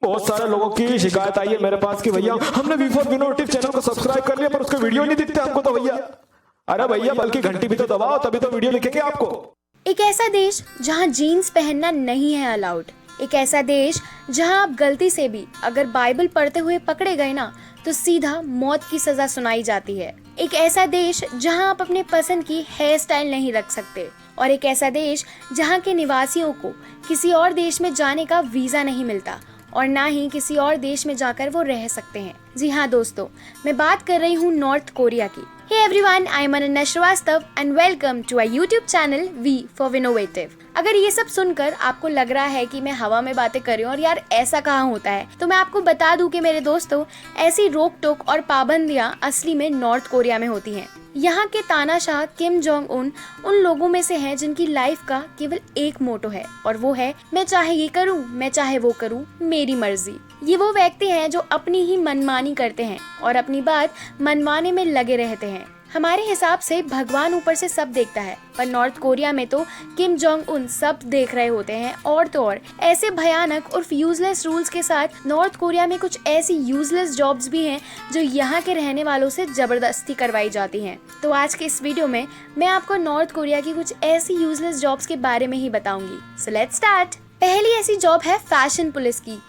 बहुत सारे लोगों की शिकायत आई है मेरे पास कि भैया हमने V4 विनोटिव चैनल को सब्सक्राइब कर लिया पर उसके वीडियो नहीं दिखते हमको तो भैया। अरे भैया बल्कि घंटी भी तो दबाओ तभी तो वीडियो दिखेंगे आपको। एक ऐसा देश जहां जीन्स पहनना नहीं है अलाउड, एक ऐसा देश जहां आप गलती से भी अगर बाइबल पढ़ते हुए पकड़े गए ना तो सीधा मौत की सजा सुनाई जाती है। एक ऐसा देश जहां आप अपने पसंद की हेयर स्टाइल नहीं रख सकते और एक ऐसा देश जहां के निवासियों को किसी और देश में जाने का वीजा नहीं मिलता और ना ही किसी और देश में जाकर वो रह सकते हैं। जी हाँ दोस्तों, मैं बात कर रही हूँ नॉर्थ कोरिया की। Hey everyone, I am Ananya Srivastava and welcome to our YouTube channel V for Innovative। अगर ये सब सुनकर आपको लग रहा है कि मैं हवा में बातें कर रही हूँ और यार ऐसा कहाँ होता है, तो मैं आपको बता दूं कि मेरे दोस्तों ऐसी रोक टोक और पाबंदियां असली में नॉर्थ कोरिया में होती हैं। यहाँ के तानाशाह किम जोंग उन लोगों में से हैं जिनकी लाइफ का केवल एक मोटो है और वो है मैं चाहे ये करूँ मैं चाहे वो करूँ, मेरी मर्जी। ये वो व्यक्ति हैं जो अपनी ही मनमानी करते हैं और अपनी बात मनवाने में लगे रहते हैं। हमारे हिसाब से भगवान ऊपर से सब देखता है पर नॉर्थ कोरिया में तो किम जोंग उन सब देख रहे होते हैं। और तो और ऐसे भयानक और यूजलेस रूल्स के साथ नॉर्थ कोरिया में कुछ ऐसी यूजलेस जॉब्स भी हैं जो यहाँ के रहने वालों से जबरदस्ती करवाई जाती हैं। तो आज के इस वीडियो में मैं आपको नॉर्थ कोरिया की कुछ ऐसी यूजलेस जॉब्स के बारे में ही बताऊंगी। So let's start. पहली ऐसी जॉब है फैशन पुलिस की।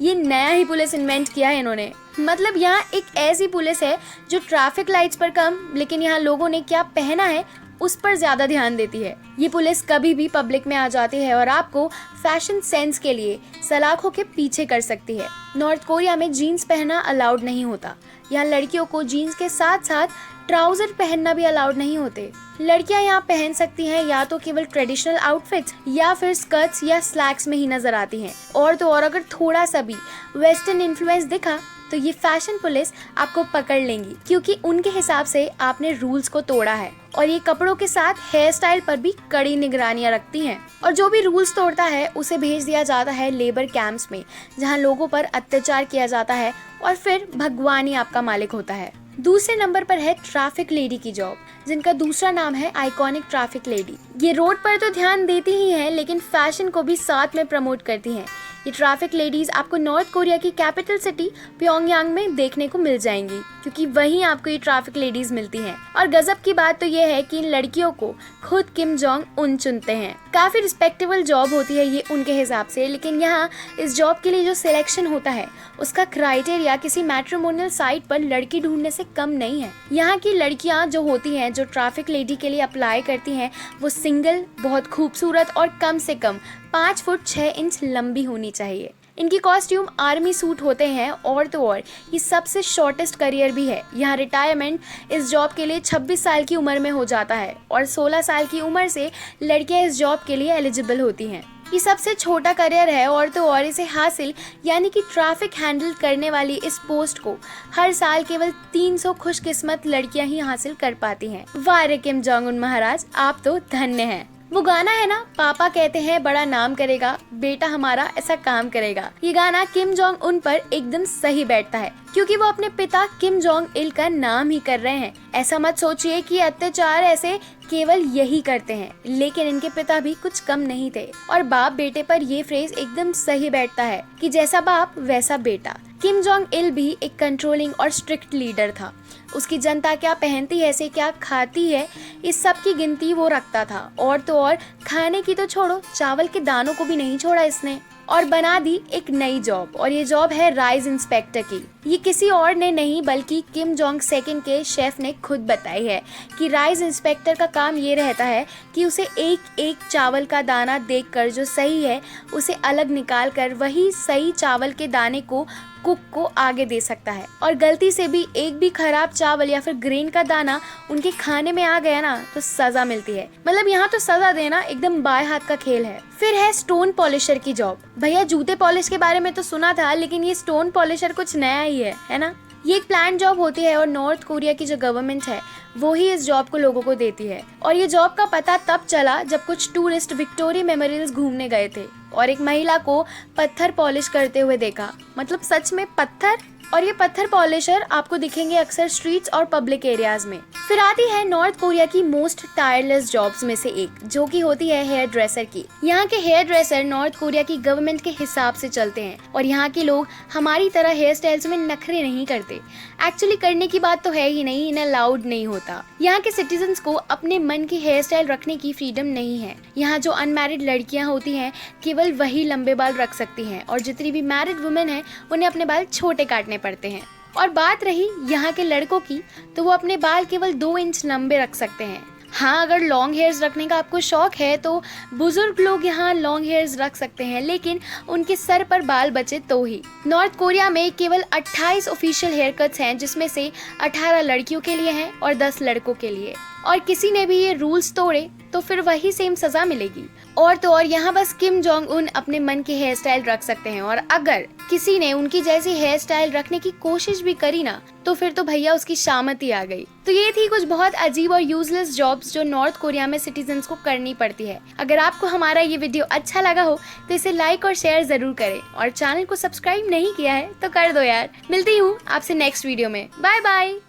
ये नया ही पुलिस इन्वेंट किया है इन्होंने। मतलब यहाँ एक ऐसी पुलिस है जो ट्रैफिक लाइट्स पर कम लेकिन यहाँ लोगों ने क्या पहना है उस पर ज्यादा ध्यान देती है। ये पुलिस कभी भी पब्लिक में आ जाती है और आपको फैशन सेंस के लिए सलाखों के पीछे कर सकती है। नॉर्थ कोरिया में जीन्स पहनना अलाउड नहीं होता। यहाँ लड़कियों को जीन्स के साथ साथ ट्राउजर पहनना भी अलाउड नहीं होते। लड़कियां यहाँ पहन सकती हैं या तो केवल ट्रेडिशनल आउटफिट्स या फिर स्कर्ट्स या स्लैक्स में ही नजर आती हैं। और तो और अगर थोड़ा सा भी वेस्टर्न इन्फ्लुएंस दिखा तो ये फैशन पुलिस आपको पकड़ लेंगी क्योंकि उनके हिसाब से आपने रूल्स को तोड़ा है। और ये कपड़ों के साथ हेयर स्टाइल पर भी कड़ी निगरानियां रखती हैं और जो भी रूल्स तोड़ता है उसे भेज दिया जाता है लेबर कैंप्स में जहां लोगों पर अत्याचार किया जाता है और फिर भगवान ही आपका मालिक होता है। दूसरे नंबर पर है ट्रैफिक लेडी की जॉब जिनका दूसरा नाम है आइकॉनिक ट्रैफिक लेडी। ये रोड पर तो ध्यान देती ही हैं लेकिन फैशन को भी साथ में प्रमोट करती हैं। ये ट्रैफिक लेडीज आपको नॉर्थ कोरिया की कैपिटल सिटी प्योंगयांग में देखने को मिल जाएंगी क्योंकि वहीं आपको ये ट्रैफिक लेडीज मिलती हैं। और गजब की बात तो ये है कि इन लड़कियों को खुद किम जोंग उन चुनते हैं। काफी रिस्पेक्टेबल जॉब होती है ये उनके हिसाब से, लेकिन यहाँ इस जॉब के लिए जो सिलेक्शन होता है उसका क्राइटेरिया किसी मैट्रिमोनियल साइट पर लड़की ढूंढने से कम नहीं है। यहाँ की लड़कियाँ जो होती हैं जो ट्रैफिक लेडी के लिए अप्लाई करती हैं वो सिंगल, बहुत खूबसूरत और कम से कम 5 फुट 6 इंच लंबी होनी चाहिए। इनकी कॉस्ट्यूम आर्मी सूट होते हैं और तो और ये सबसे शॉर्टेस्ट करियर भी है। यहाँ रिटायरमेंट इस जॉब के लिए 26 साल की उम्र में हो जाता है और 16 साल की उम्र से लड़कियां इस जॉब के लिए एलिजिबल होती हैं। ये सबसे छोटा करियर है और तो और इसे हासिल यानी कि ट्रैफिक हैंडल करने वाली इस पोस्ट को हर साल केवल 300 खुशकिस्मत लड़कियां ही हासिल कर पाती हैं। वाह रे किम जोंग उन महाराज, आप तो धन्य हैं। वो गाना है ना, पापा कहते हैं बड़ा नाम करेगा, बेटा हमारा ऐसा काम करेगा। ये गाना किम जोंग उन पर एकदम सही बैठता है क्योंकि वो अपने पिता किम जोंग इल का नाम ही कर रहे हैं। ऐसा मत सोचिए कि अत्याचार ऐसे केवल यही करते हैं, लेकिन इनके पिता भी कुछ कम नहीं थे और बाप बेटे पर ये फ्रेज एकदम सही बैठता है कि जैसा बाप वैसा बेटा। किम जोंग इल भी एक कंट्रोलिंग और स्ट्रिक्ट लीडर था। उसकी जनता क्या पहनती है से क्या खाती है इस सब की गिनती वो रखता था। और तो और खाने की तो छोड़ो, चावल के दानों को भी नहीं छोड़ा इसने और बना दी एक नई जॉब। और ये जॉब है राइस इंस्पेक्टर की। ये किसी और ने नहीं बल्कि किम जोंग सेकंड के शेफ ने खुद बताई है कि राइस इंस्पेक्टर का काम ये रहता है कि उसे एक एक चावल का दाना देखकर जो सही है उसे अलग निकाल कर वही सही चावल के दाने को कुक को आगे दे सकता है। और गलती से भी एक भी खराब चावल या फिर ग्रेन का दाना उनके खाने में आ गया ना तो सजा मिलती है। मतलब यहाँ तो सजा देना एकदम बाएं हाथ का खेल है। फिर है स्टोन पॉलिशर की जॉब। भैया जूते पॉलिश के बारे में तो सुना था लेकिन ये स्टोन पॉलिशर कुछ नया ही है ना। ये एक प्लान जॉब होती है और नॉर्थ कोरिया की जो गवर्नमेंट है वो ही इस जॉब को लोगों को देती है। और ये जॉब का पता तब चला जब कुछ टूरिस्ट विक्टोरिया मेमोरियल्स घूमने गए थे और एक महिला को पत्थर पॉलिश करते हुए देखा। मतलब सच में पत्थर और ये पत्थर पॉलिशर आपको दिखेंगे अक्सर स्ट्रीट्स और पब्लिक एरियाज में। फिर आती है नॉर्थ कोरिया की मोस्ट टायरलेस जॉब्स में से एक, जो कि होती है हेयर ड्रेसर की। यहाँ के हेयर ड्रेसर नॉर्थ कोरिया की गवर्नमेंट के हिसाब से चलते हैं और यहाँ के लोग हमारी तरह हेयर स्टाइल्स में नखरे नहीं करते। एक्चुअली करने की बात तो है ही नहीं, इन्हें अलाउड नहीं होता। यहाँ के सिटीजन्स को अपने मन की हेयर स्टाइल रखने की फ्रीडम नहीं है। यहाँ जो अनमैरिड लड़कियाँ होती हैं केवल वही लंबे बाल रख सकती हैं और जितनी भी मैरिड वुमेन हैं उन्हें अपने बाल छोटे काटने पड़ते हैं। और बात रही यहाँ के लड़कों की, तो वो अपने बाल केवल 2 इंच लंबे रख सकते हैं। हाँ, अगर लॉन्ग हेयर्स रखने का आपको शौक है तो बुजुर्ग लोग यहाँ लॉन्ग हेयर्स रख सकते हैं, लेकिन उनके सर पर बाल बचे तो ही। नॉर्थ कोरिया में केवल 28 ऑफिशियल हेयर कट्स हैं, जिसमें से 18 लड़कियों के लिए हैं और 10 लड़कों के लिए। और किसी ने भी ये रूल्स तोड़े तो फिर वही सेम सजा मिलेगी। और तो और यहाँ बस किम जोंग उन अपने मन की हेयर स्टाइल रख सकते हैं, और अगर किसी ने उनकी जैसी हेयर स्टाइल रखने की कोशिश भी करी ना, तो फिर तो भैया उसकी शामत ही आ गई। तो ये थी कुछ बहुत अजीब और यूजलेस जॉब्स जो नॉर्थ कोरिया में सिटीजन्स को करनी पड़ती है। अगर आपको हमारा ये वीडियो अच्छा लगा हो तो इसे लाइक और शेयर जरूर करें, और चैनल को सब्सक्राइब नहीं किया है तो कर दो यार। मिलती हूँ आपसे नेक्स्ट वीडियो में। Bye bye.